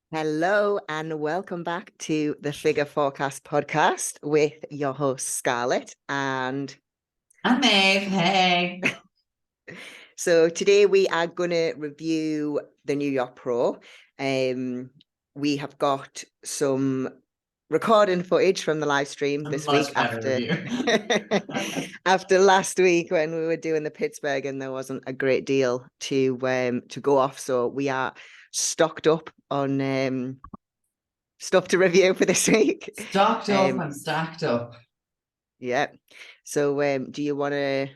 Hello and welcome back to the Figure Forecast podcast with your host Scarlett. And I'm Maeve. Hey. so today we are going to review the New York Pro. We have got some recording footage from the live stream this week after after last week when we were doing the Pittsburgh and there wasn't a great deal to go off. So we are stocked up on stuff to review for this week. Stocked up and stacked up. Yeah. So do you want to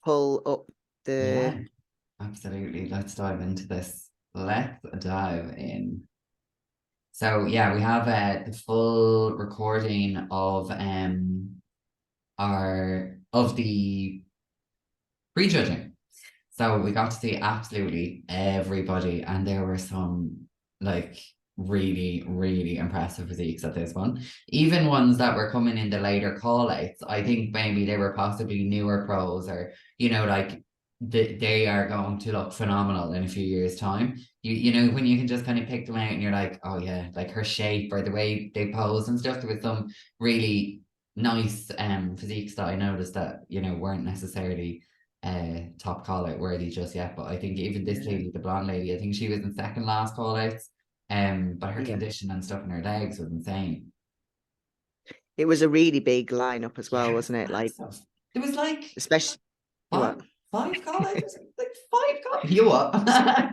pull up the... Yeah, absolutely. Let's dive into this. Let's dive in. So yeah, we have the full recording of the prejudging. So we got to see absolutely everybody, and there were some really, really impressive physiques at this one. Even ones that were coming in the later call-outs. I think maybe they were possibly newer pros, or they are going to look phenomenal in a few years' time. You know, when you can just kind of pick them out and you're like, oh yeah, like her shape or the way they pose and stuff. There was some really nice physiques that I noticed that, weren't necessarily top call out worthy just yet. But I think even this lady, the blonde lady, I think she was in second last call outs. But her condition and stuff in her legs was insane. It was a really big lineup as well, wasn't it? Like, there was especially five call outs, like 5 call. You what? I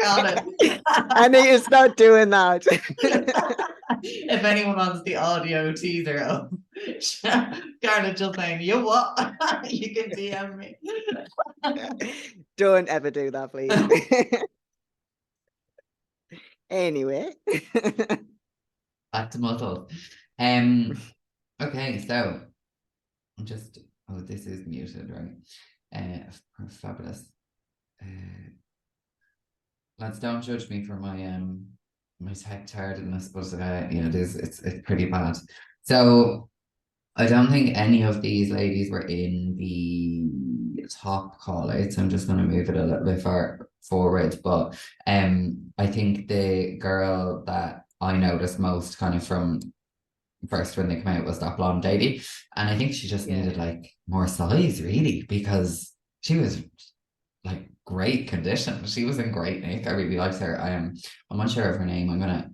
got it. I need to start doing that. If anyone wants the audio teaser of Scarlett just saying, you what? You can DM me. Don't ever do that, please. Anyway. Back to muscles. Okay, so I'm just... Oh, this is muted, right? Fabulous. Lads, don't judge me for my tech tardiness, but it's pretty bad. So I don't think any of these ladies were in the top call outs. I'm just going to move it a little bit far forward, but I think the girl that I noticed most kind of from first when they came out was that blonde lady, and I think she just needed like more size, really, because she was like great condition. She was in great nick. I really liked her. I'm not sure of her name. I'm gonna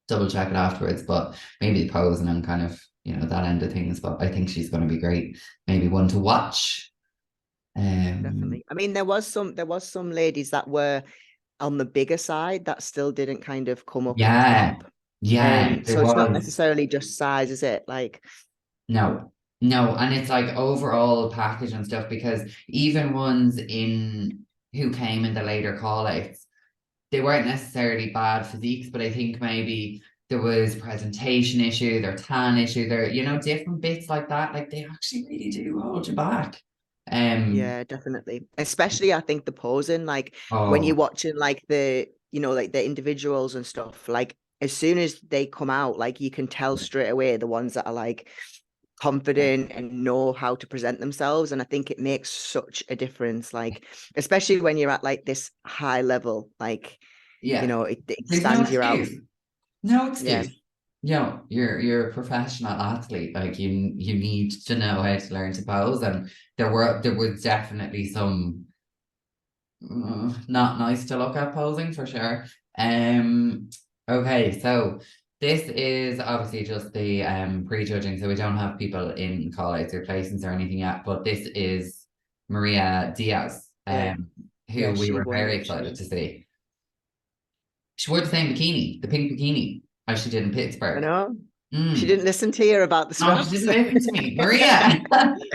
double check it afterwards, but maybe the pose and kind of that end of things. But I think she's going to be great. Maybe one to watch. Definitely. I mean, there was some ladies that were on the bigger side that still didn't kind of come up top. Yeah, so it's not necessarily just size, is it? Like, no, and it's like overall package and stuff, because even ones who came in the later call outs, they weren't necessarily bad physiques, but I think maybe there was presentation issues or tan issues or different bits like that. Like, they actually really do hold you back. yeah, definitely. Especially I think the posing, like when you're watching like the like the individuals and stuff, like as soon as they come out, like you can tell straight away the ones that are like confident and know how to present themselves. And I think it makes such a difference, like especially when you're at like this high level, like it stands you out. No excuse. You're a professional athlete. Like, you need to know how to learn to pose, and there was definitely some not nice to look at posing for sure. Okay, so this is obviously just the prejudging, so we don't have people in call outs or placements or anything yet, but this is Maria Diaz, who we were very excited to see. She wore the same bikini, the pink bikini, as she did in Pittsburgh. I know. She didn't listen to you about the straps. No, she didn't listen to me. Maria!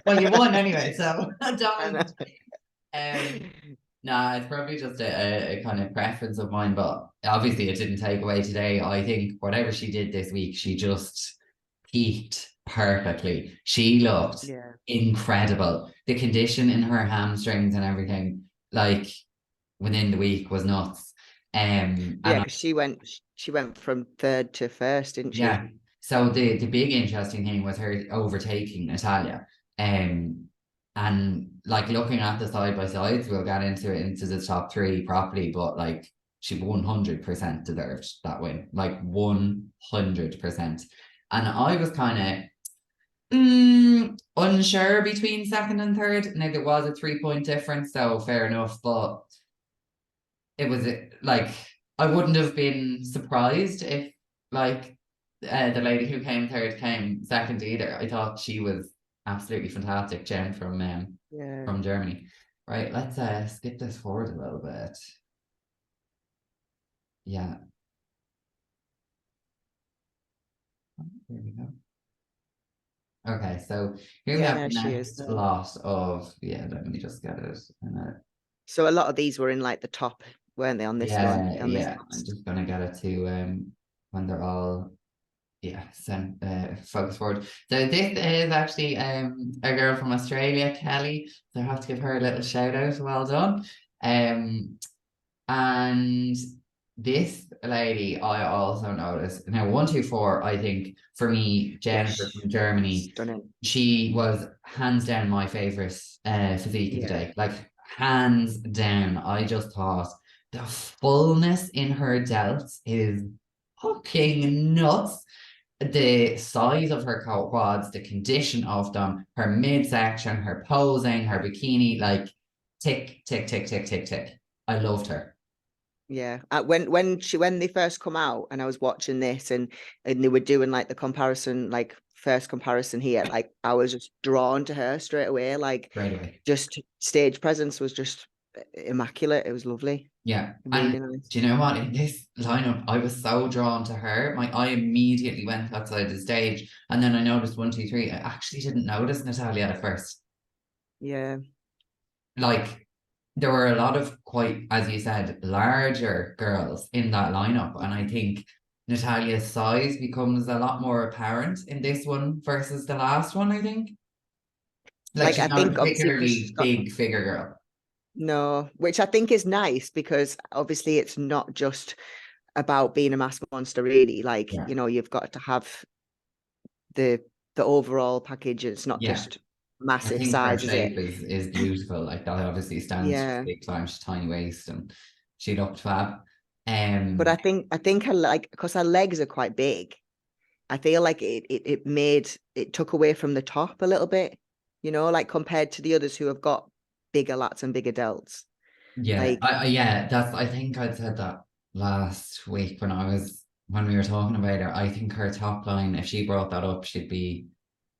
Well, you won anyway, so don't. Nah, it's probably just a kind of preference of mine, but obviously it didn't take away today. I think whatever she did this week, she just peaked perfectly. She looked incredible. The condition in her hamstrings and everything, like, within the week was nuts. Because she went from third to first, didn't she? Yeah. So the big interesting thing was her overtaking Natalia. And like, looking at the side by sides, we'll get into the top three properly, but like, she 100% deserved that win, like 100%. And I was kind of unsure between second and third. Now there was a 3 point difference, so fair enough, but it was like I wouldn't have been surprised if like the lady who came third came second either. I thought she was absolutely fantastic, Jen Yeah. from Germany. Right, let's skip this forward a little bit. Yeah. There we go. Okay, so here we Yeah, have there the she is next there. lot of, yeah, let me just get it. So a lot of these were in like the top, weren't they, on this one, Yeah, on this yeah. I'm list? just gonna get it to when they're all focus forward. So this is actually a girl from Australia, Kelly. So I have to give her a little shout out. Well done. And this lady I also noticed. Now, 124, I think for me, Jennifer Yes. from Germany, Stunning. she was hands down my favorite physique of the Yeah. day. Like hands down. I just thought the fullness in her delts is fucking nuts. The size of her quads, the condition of them, her midsection, her posing, her bikini, like tick, tick, tick, tick, tick, tick. I loved her. Yeah. When they first come out and I was watching this and they were doing like the comparison, like first comparison here, like I was just drawn to her straight away. Like Right away. just stage presence was just immaculate. It was lovely. Yeah. Really And nice. do you know what? In this lineup, I was so drawn to her. I immediately went outside the stage and then I noticed 1, 2, 3. I actually didn't notice Natalia at first. Yeah. Like there were a lot of quite, as you said, larger girls in that lineup. And I think Natalia's size becomes a lot more apparent in this one versus the last one, I think. Like Like she's I not a think obviously because she's particularly got big figure girl. no, which I think is nice because obviously it's not just about being a mass monster, really. Like, Yeah. you've got to have the overall package. It's not Yeah. just I massive think her size, is it? shape is beautiful. Like that obviously stands for Yeah. big time, she's tiny waist and she looked fab. But I think her like because her legs are quite big. I feel like it took away from the top a little bit, like compared to the others who have got bigger lats and bigger delts. Yeah, Like, yeah, that's I think I'd said that last week when we were talking about her. I think her top line, if she brought that up, she'd be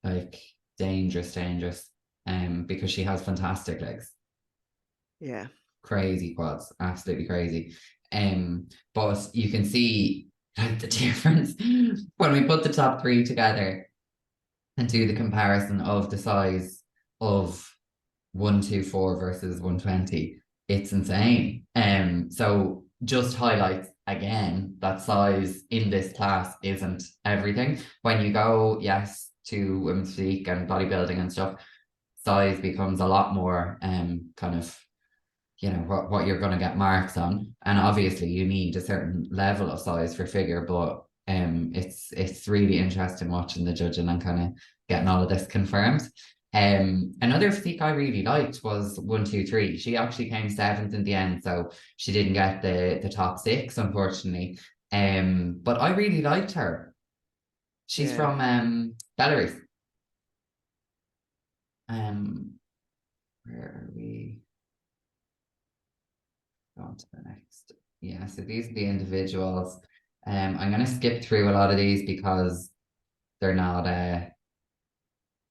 like dangerous, dangerous. Because she has fantastic legs, yeah, crazy quads, absolutely crazy. But you can see like the difference when we put the top three together and do the comparison of the size of 124 versus 120. It's insane. So just highlights again that size in this class isn't everything. When you go, yes, to women's physique and bodybuilding and stuff, size becomes a lot more kind of what you're going to get marks on, and obviously you need a certain level of size for figure, but it's really interesting watching the judging and kind of getting all of this confirmed. Another physique I really liked was 1, 2, 3. She actually came seventh in the end, so she didn't get the top six, unfortunately. But I really liked her. She's yeah. from Belarus. Um, where are we? On to the next. Yeah, so these are the individuals. I'm gonna skip through a lot of these because they're not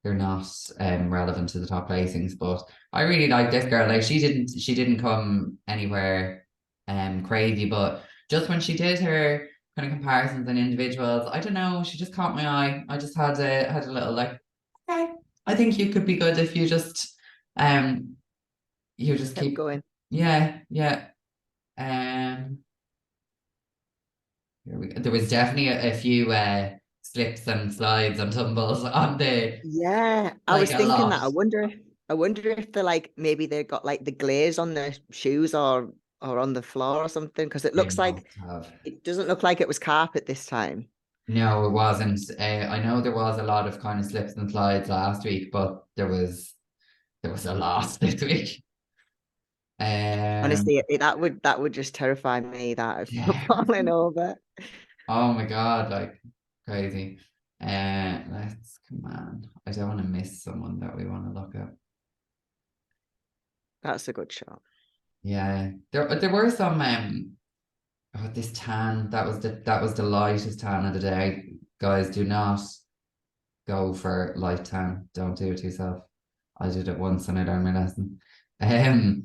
relevant to the top placings. But I really like this girl. Like she didn't come anywhere crazy, but just when she did her kind of comparisons and individuals, I don't know, she just caught my eye. I just had a little like, okay, I think you could be good if um you just Kept keep, going. yeah, yeah. Um, there was definitely a few slips and slides and tumbles on the, Yeah, I like was a thinking lot. that. I wonder if they're like maybe they got like the glaze on the shoes or on the floor or something because it They looks must like have. it doesn't look like it was carpet this time. No, it wasn't. I know there was a lot of kind of slips and slides last week, but there was a lot this week. Honestly, that would just terrify me, that of Yeah. falling over. Oh my God, like crazy. Let's come on. I don't want to miss someone that we want to look at. That's a good shot. Yeah, there were some oh, this tan that was the lightest tan of the day. Guys, do not go for light tan. Don't do it to yourself. I did it once and I learned my lesson. Um,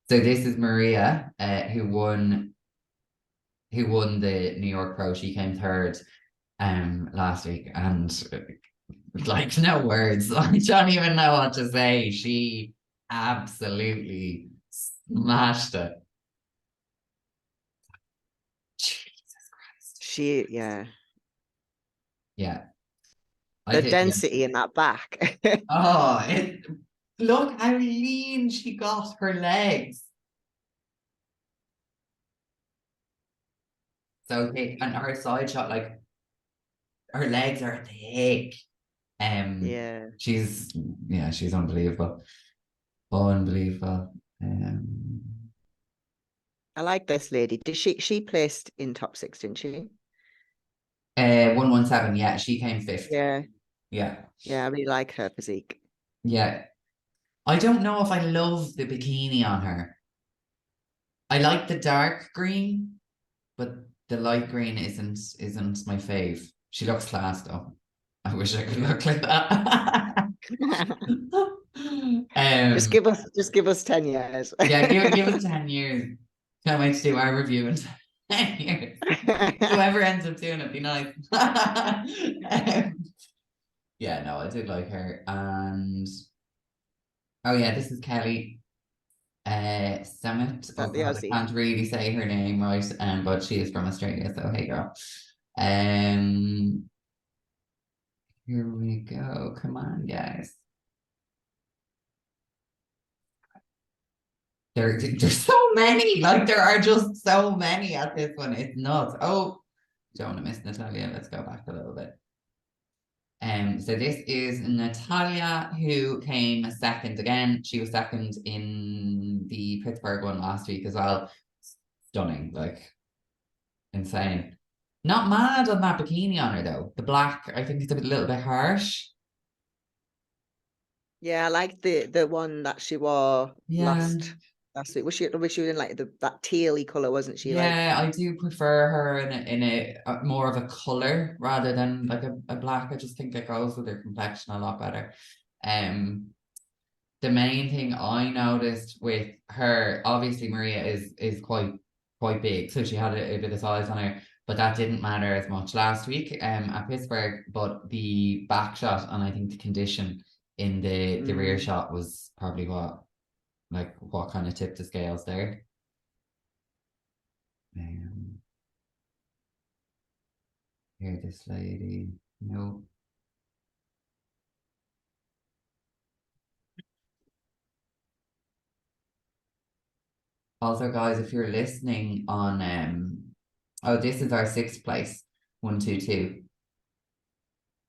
so this is Maria, who won the New York Pro. She came third last week, and like no words. I don't even know what to say. She absolutely smashed it. Jesus Christ. Yeah, Yeah. I the think yeah. density in that back. Oh, look how lean she got her legs. So thick. And her side shot, like her legs are thick. Yeah, She's yeah, she's unbelievable. Unbelievable. Um, I like this lady. Did she placed in top six, didn't she? 117, yeah, she came fifth. Yeah, Yeah. yeah, I really like her physique. Yeah. I don't know if I love the bikini on her. I like the dark green, but the light green isn't my fave. She looks class though. I wish I could look like that. Just um, give us 10 years. yeah, give us 10 years. Can't wait to do our review in 10 years. Whoever ends up doing it, be nice. Yeah, no, I did like her. And oh yeah, this is Kelly. Summit. Is Oh that the God, I Aussie? can't really say her name right. But she is from Australia, so hey girl. Um, here we go. Come on, guys. There's so many. Like there are just so many at this one. It's nuts. Oh, don't want to miss Natalia. Let's go back a little bit. So this is Natalia, who came second again. She was second in the Pittsburgh one last week as well. Stunning, like insane. Not mad on that bikini on her though. The black, I think it's a little bit harsh. Yeah, I like the one that she wore Yeah, last week. Was she in like that tealy color, wasn't she? Like, yeah, I do prefer her in a more of a color rather than like a black. I just think it goes with her complexion a lot better. Um, the main thing I noticed with her, obviously Maria is quite big, so she had a bit of size on her, but that didn't matter as much last week at Pittsburgh. But the back shot and I think the condition in the rear mm, shot was probably what kind of tipped the scales there. Um, here, this lady, no. Also, guys, if you're listening on oh, this is our sixth place, 122.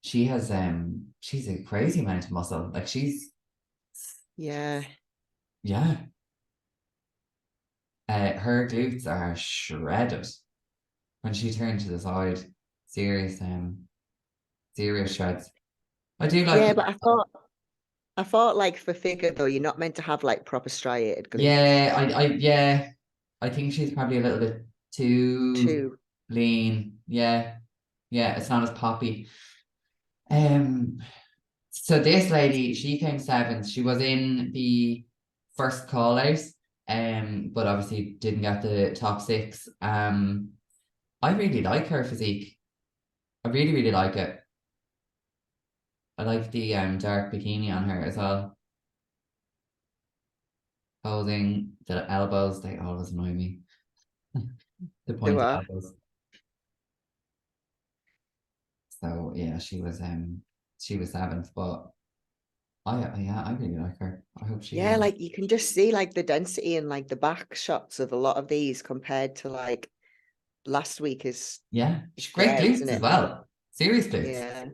She's a crazy amount of muscle. Like she's yeah. yeah. Her glutes are shredded when she turned to the side. Serious serious shreds. I do like Yeah, but I thought like for figure though, you're not meant to have like proper striated glutes. yeah, yeah. I think she's probably a little bit too Too. lean. Yeah. Yeah, it's not as poppy. Um So this lady, she came seventh. She was in the first call out, but obviously didn't get the top six. I really like her physique. I really, really like it. I like the dark bikini on her as well. Posing, the elbows, they always annoy me. The Do pointy I? elbows. So yeah, she was seventh, but yeah, I really like her. I hope she Yeah, like you can just see like the density and like the back shots of a lot of these compared to like last week is yeah, it's great great, isn't glutes as it? well. Serious glutes. Yeah.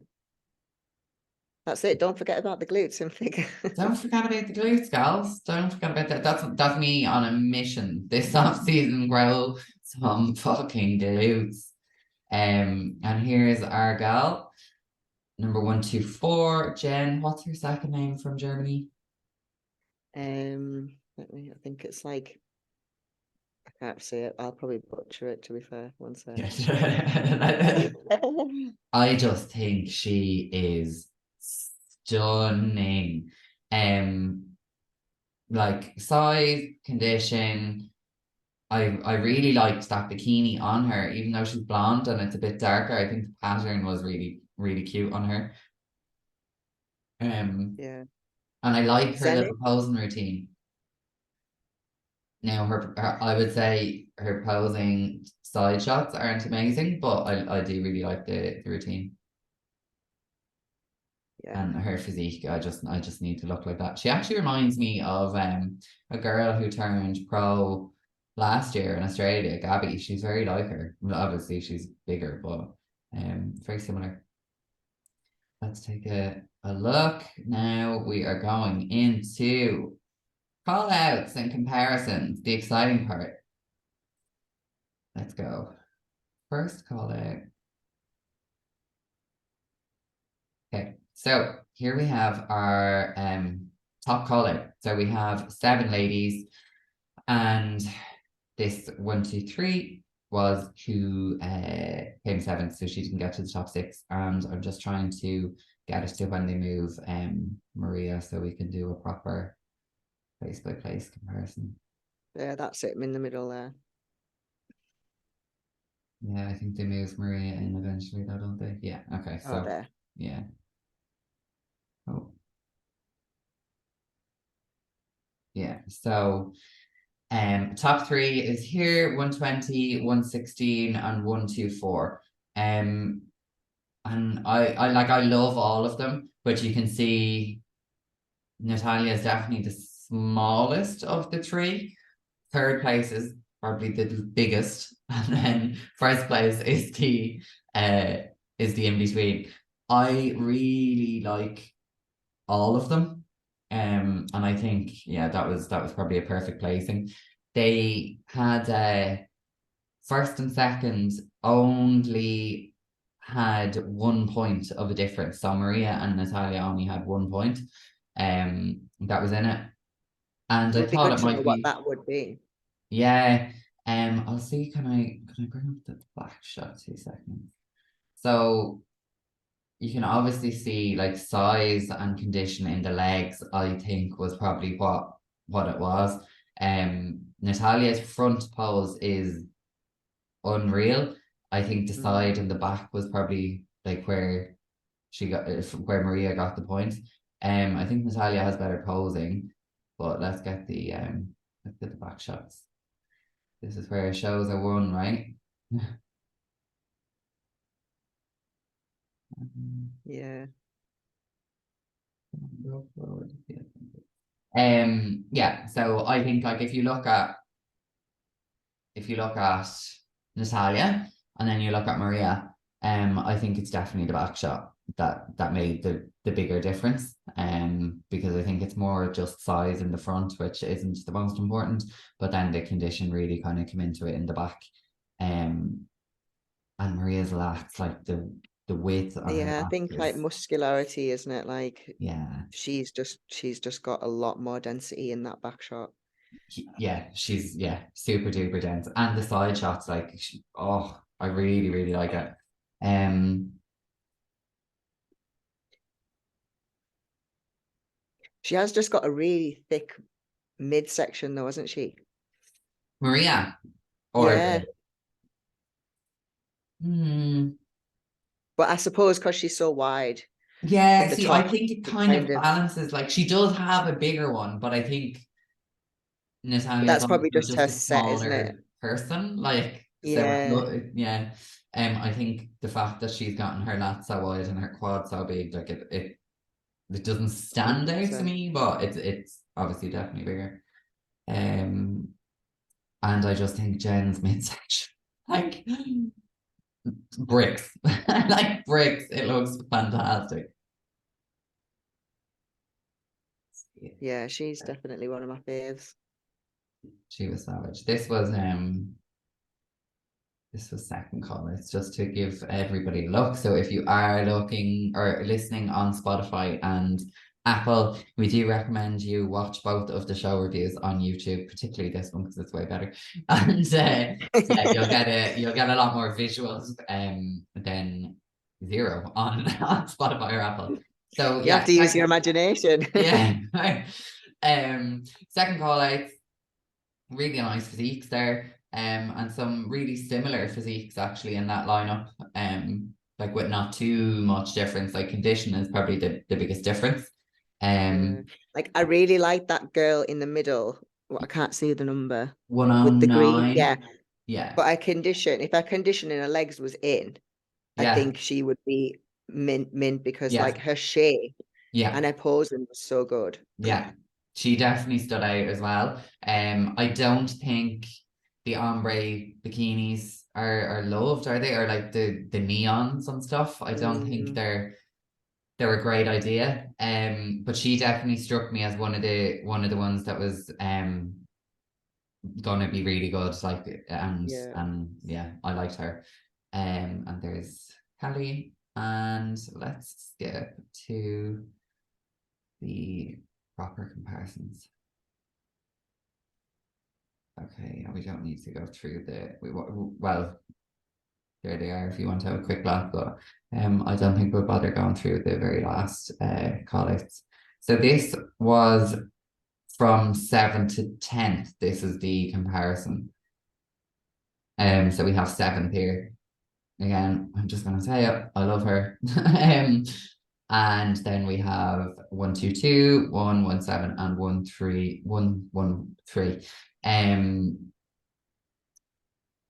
That's it. Don't forget about the glutes and figure. Don't forget about the glutes, gals. Don't forget about that. That's me on a mission this off season. Grow some fucking glutes. And here's our gal, number 124, Jen. What's her second name from Germany? I think it's like, I can't say it. I'll probably butcher it, to be fair. One sec. I just think she is stunning. Like size, condition. I really liked that bikini on her, even though she's blonde and it's a bit darker. I think the pattern was really, really cute on her. Yeah. And I like her Zenit? little posing routine. Now, I would say her posing side shots aren't amazing, but I do really like the routine. Yeah. And her physique. I just need to look like that. She actually reminds me of a girl who turned pro last year in Australia, Gabby. She's very like her. Well, obviously she's bigger, but very similar. Let's take a look. Now we are going into call outs and comparisons, the exciting part. Let's go. First call out. Okay, so here we have our top call out. So we have 7 ladies, and this 1, 2, 3 was who came 7th, so she didn't get to the top 6. And I'm just trying to get us to when they move Maria, so we can do a proper place by place comparison. Yeah, that's it. I'm in the middle there. Yeah, I think they move Maria in eventually, though, don't they? Yeah. Okay. Oh, So there. yeah. Oh. Yeah. So top 3 is here: 120, 116, and 124. And I love all of them, but you can see Natalia is definitely the smallest of the 3. Third place is probably the biggest, and then first place is the in between. I really like all of them. And I think, yeah, that was probably a perfect placing. They had first and second only had 1 point of a difference. So Maria and Natalia only had 1 point. That was in it. And It I would be thought good it to know might what be, that would be. yeah. I'll see, can I bring up the back shot 2 seconds? So you can obviously see like size and condition in the legs, I think was probably what it was. Natalia's front pose is unreal. I think the side and the back was probably like where where Maria got the point. I think Natalia has better posing, but let's get the back shots. This is where it shows a 1, right? Yeah. Go forward. Yeah, so I think like if you look at Natalia and then you look at Maria, I think it's definitely the back shot that made the bigger difference. Because I think it's more just size in the front, which isn't the most important, but then the condition really kind of came into it in the back. And Maria's lats, like the width on her Yeah, I lats think like is, muscularity, isn't it? Like yeah. she's just got a lot more density in that back shot. Yeah, she's super duper dense, and the side shots like I really really like it. Um, She has just got a really thick midsection though, hasn't she? Maria or Yeah. hmm, But I suppose because she's so wide yeah. at the See, I top, think it it kind kind of of, balances. Like she does have a bigger one, but I think but Natalia's that's also probably just her just a set, isn't it? smaller person. Like so, Yeah, yeah. I think the fact that she's gotten her lats so wide and her quad so big, like it doesn't stand out to 100%. me, but it's obviously definitely bigger. Um, and I just think Jen's midsection, like bricks, like bricks. It looks fantastic. Yeah, she's definitely one of my faves. She was savage. This was second call. It's just to give everybody a look. So if you are looking or listening on Spotify and Apple, we do recommend you watch both of the show reviews on YouTube, particularly this one because it's way better. And yeah, you'll get a lot more visuals than zero on, on Spotify or Apple. So You have yeah, to use your imagination. yeah. Second call out, really nice physiques there, and some really similar physiques actually in that lineup, like with not too much difference. Like condition is probably the biggest difference. Yeah. Like I really like that girl in the middle. Well, I can't see the number with the green. 109. Yeah, Yeah, but if her conditioning her legs was in, I yeah, think she would be mint because yeah, like her shape yeah, and her posing was so good. yeah. She definitely stood out as well. I don't think the ombre bikinis are loved, are they? Or like the neons and stuff. I don't think Mm, they're a great idea. But she definitely struck me as one of the ones that was gonna be really good. Like yeah, and yeah, I liked her. And there's Kelly, and let's skip to the proper comparisons. Okay, we don't need to go through well, there they are if you want to have a quick look, but I don't think we'll bother going through the very last call outs. So this was from 7th to 10th. This is the comparison. So we have 7th here. Again, I'm just gonna say it, I love her. And then we have 122, 117, and 13113.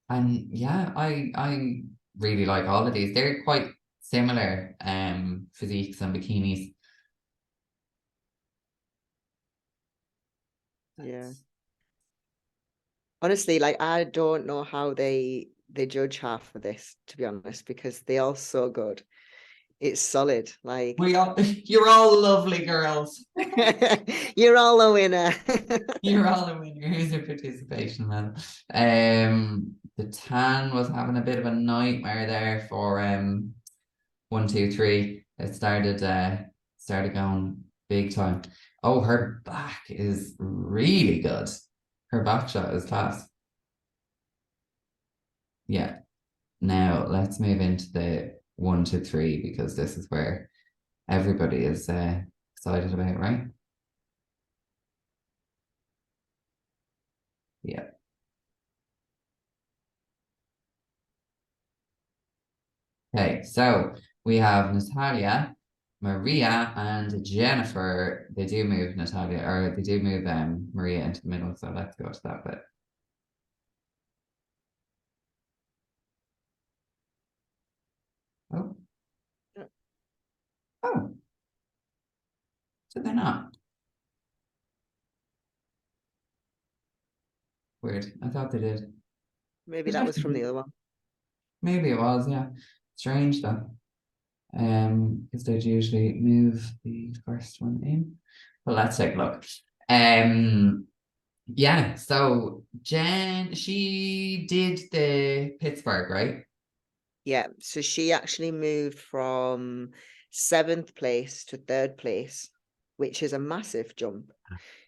And yeah, I really like all of these. They're quite similar physiques and bikinis. yeah. Honestly, like I don't know how they judge half for this, to be honest, because they are so good. It's solid. Like You're all lovely girls. you're all a winner. You're all a winner. Here's your participation medal. The tan was having a bit of a nightmare there for 123. It started going big time. Oh, her back is really good. Her back shot is class. Yeah. Now let's move into the 1 to 3 because this is where everybody is excited about, right? Yeah. Okay, so we have Natalia, Maria, and Jennifer. They do move Natalia, or they do move Maria into the middle. So let's go to that bit. Oh, oh, so they're not. Weird. I thought they did. Maybe There's that was from actually the other one. maybe it was, yeah. Strange though. Because they'd usually move the first one in. But let's take a look. Yeah, so Jen, she did the Pittsburgh, right? Yeah, so she actually moved from 7th place to 3rd place, which is a massive jump.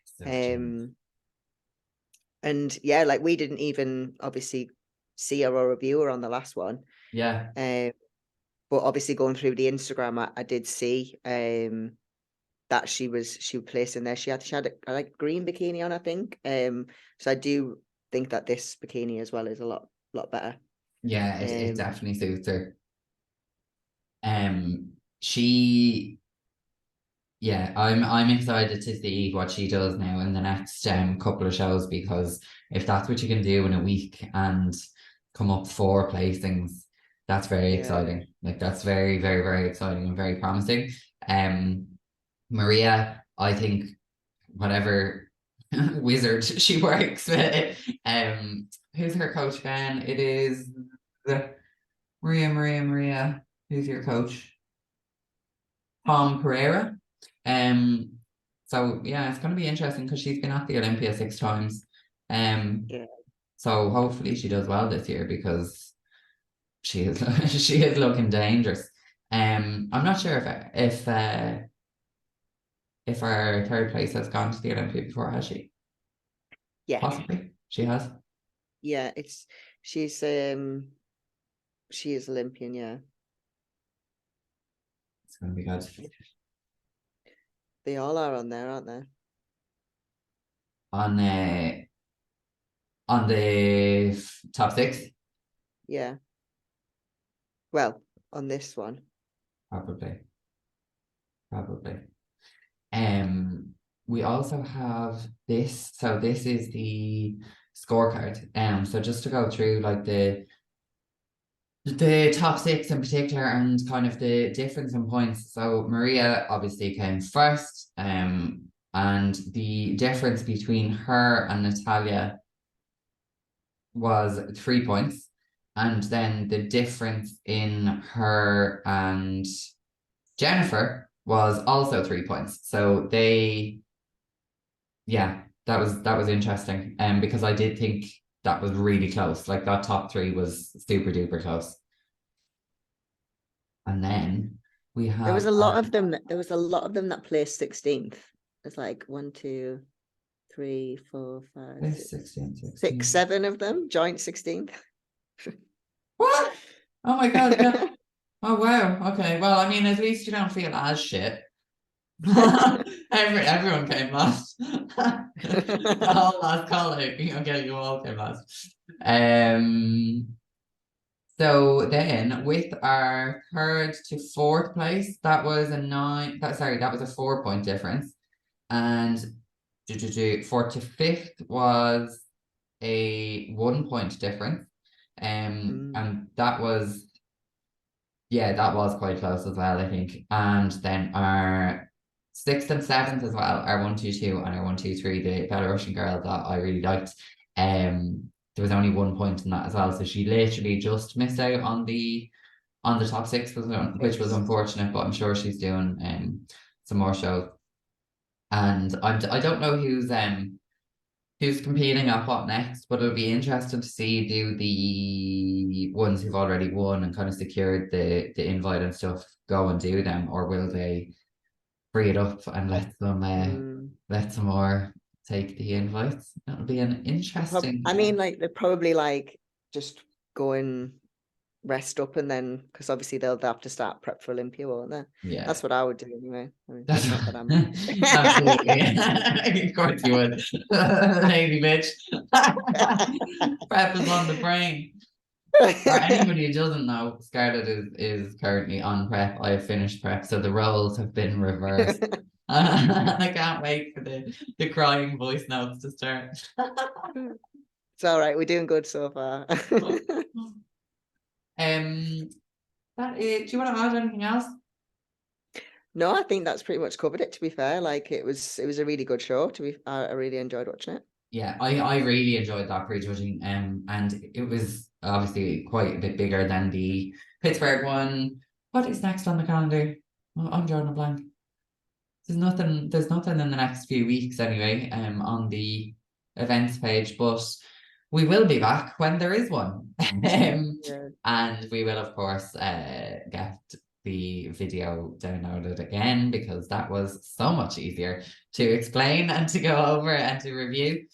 So Jen. Um, and yeah, like we didn't even obviously see her or review her on the last one. Yeah, Um, but obviously going through the Instagram, I did see that she was placed in there. She had a like green bikini on, I think. So I do think that this bikini as well is a lot better. yeah, it Um, definitely suits her. She Yeah, I'm excited to see what she does now in the next couple of shows because if that's what you can do in a week and come up 4 placings, that's very yeah, exciting. Like that's very, very, very exciting and very promising. Um, Maria, I think whatever wizard she works with, who's her coach again? It is Maria. Who's your coach? Tom Pereira. Um, So yeah, it's going to be interesting because she's been at the Olympia 6 times. Yeah. So hopefully she does well this year because she is she is looking dangerous. I'm not sure if our third place has gone to the Olympia before, has she? Yeah. Possibly, she has. Yeah. She's she is Olympian, yeah. It's going to be good. They all are on there, aren't they? On the top six, Yeah. Well, on this one. probably. Um, we also have this. So this is the scorecard. So just to go through like the top six in particular and kind of the difference in points. So Maria obviously came first. And the difference between her and Natalia was 3 points. And then the difference in her and Jennifer was also 3 points. So yeah, that was interesting. Because I did think that was really close. Like that top three was super duper close. And then we There was have a lot of them that placed 16th. It's like 1, 2, 3, 4, 5, 16, 6, 7 of them joint 16th. What? Oh my God, yeah. Oh wow. Okay. Well, I mean, at least you don't feel as shit. Everyone came last. The whole last colleague. Okay, you all came last. So then with our third to fourth place, that was that was a 4 point difference. And fourth to fifth was a 1 point difference. And that was quite close as well, I think. And then our sixth and seventh as well, our 1, 2, 2 and our 1, 2, 3, the Belarusian girl that I really liked. There was only 1 point in that as well. So she literally just missed out on the top six, which was unfortunate, but I'm sure she's doing some more shows. And I don't know who's competing at what next, but it'll be interesting to see do the ones who've already won and kind of secured the invite and stuff go and do them, or will they free it up and let some more take the invites? That'll be an interesting. I mean, like they're probably like just go and rest up, and then because obviously they'll have to start prep for Olympia, won't they? Yeah. That's what I would do anyway. I mean, That's not that I'm absolutely. Of course you would. Lady bitch. Prep is on the brain. For anybody who doesn't know, Scarlett is currently on prep. I have finished prep, so the roles have been reversed. I can't wait for the crying voice notes to start. It's all right. We're doing good so far. That is, do you want to add anything else? No, I think that's pretty much covered it, to be fair. Like it was a really good show. I really enjoyed watching it. Yeah, I really enjoyed that prejudging. And it was obviously quite a bit bigger than the Pittsburgh one. What is next on the calendar? Well, I'm drawing a blank. There's nothing in the next few weeks anyway, on the events page, but we will be back when there is one. Yeah. And we will of course get the video downloaded again because that was so much easier to explain and to go over and to review.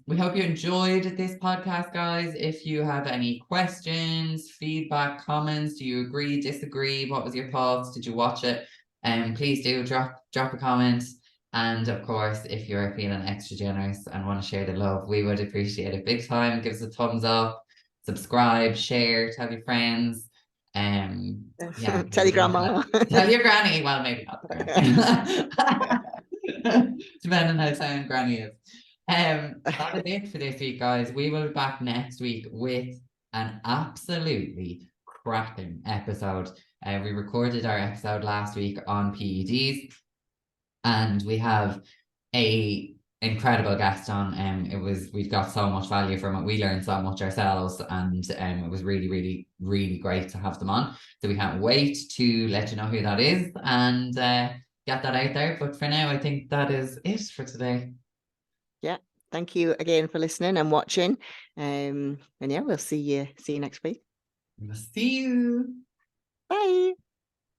We hope you enjoyed this podcast, guys. If you have any questions, feedback, comments, do you agree, disagree? What was your thoughts? Did you watch it? Please do drop a comment. And of course, if you're feeling extra generous and want to share the love, we would appreciate it big time. Give us a thumbs up, subscribe, share, tell your friends. Yeah, Tell your grandma. Tell your granny. Well, maybe not the granny. Depending on how sound granny is. That is it for this week, guys. We will be back next week with an absolutely cracking episode. We recorded our episode last week on PEDs, and we have a incredible guest on. We've got so much value from it. We learned so much ourselves, and it was really, really, really great to have them on. So we can't wait to let you know who that is. And get that out there. But for now, I think that is it for today. Yeah. Thank you again for listening and watching. And yeah, we'll see you next week. We'll see you. Bye.